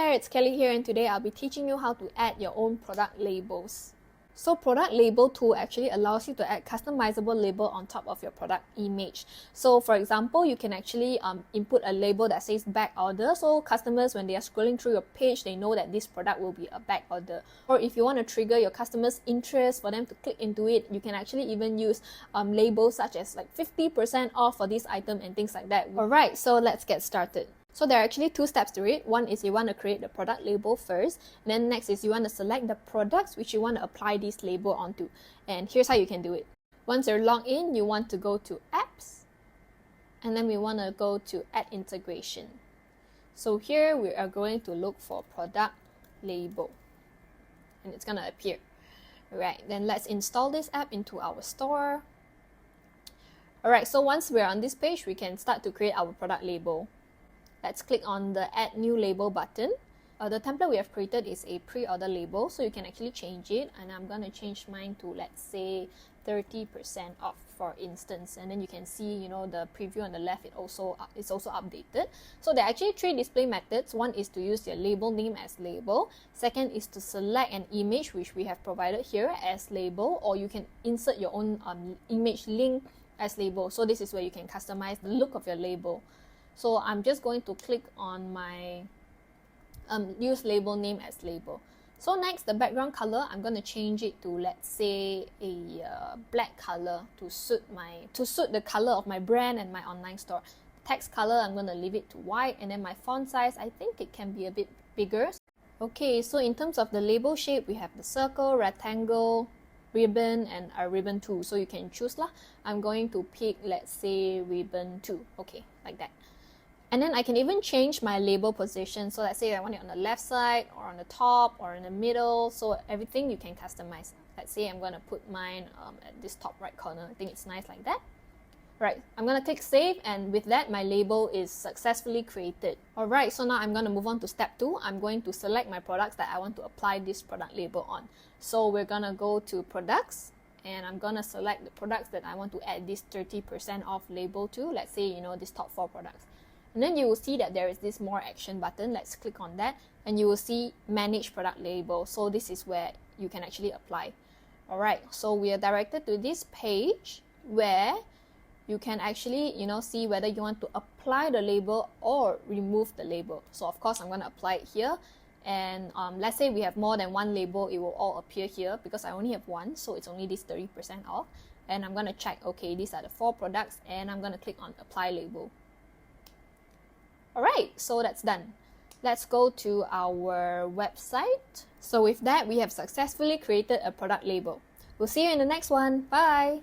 there, it's Kelly here, and today I'll be teaching you how to add your own product labels. So product label tool actually allows you to add customizable label on top of your product image. So for example, you can actually input a label that says back order, so customers, when they are scrolling through your page, they know that this product will be a back order. Or if you want to trigger your customers' interest for them to click into it, you can actually even use labels such as like 50% off for this item and things like that. Alright, so let's get started. So there are actually two steps to it. One is you want to create the product label first. And then next is you want to select the products which you want to apply this label onto. And here's how you can do it. Once you're logged in, you want to go to Apps. And then we want to go to Add Integration. So here we are going to look for product label. And it's going to appear. Alright, then let's install this app into our store. Alright, so once we're on this page, we can start to create our product label. Let's click on the Add New Label button. The template we have created is a pre-order label, so you can actually change it. And I'm going to change mine to, let's say, 30% off, for instance. And then you can see, the preview on the left, it's also updated. So there are actually three display methods. One is to use your label name as label. Second is to select an image, which we have provided here as label, or you can insert your own image link as label. So this is where you can customize the look of your label. So I'm just going to click on my use label name as label. So next, the background color, I'm going to change it to, let's say, a black color to suit the color of my brand and my online store. Text color, I'm going to leave it to white, and then my font size, I think it can be a bit bigger. Okay, so in terms of the label shape, we have the circle, rectangle, ribbon, and a ribbon 2. So you can choose lah. I'm going to pick, let's say, ribbon 2. Okay, like that. And then I can even change my label position. So let's say I want it on the left side, or on the top, or in the middle. So everything you can customize. Let's say I'm going to put mine at this top right corner. I think it's nice like that. Right, I'm going to click save, and with that, my label is successfully created. Alright, so now I'm going to move on to step 2. I'm going to select my products that I want to apply this product label on. So we're going to go to products, and I'm going to select the products that I want to add this 30% off label to. Let's say, this top 4 products. And then you will see that there is this more action button. Let's click on that, and you will see manage product label. So this is where you can actually apply. Alright, so we are directed to this page where you can actually see whether you want to apply the label or remove the label. So of course I'm going to apply it here, and let's say we have more than one label, it will all appear here because I only have one, so it's only this 30% off. And I'm going to check, okay, these are the 4 products, and I'm going to click on apply label. Alright, so that's done. Let's go to our website. So with that, we have successfully created a product label. We'll see you in the next one. Bye!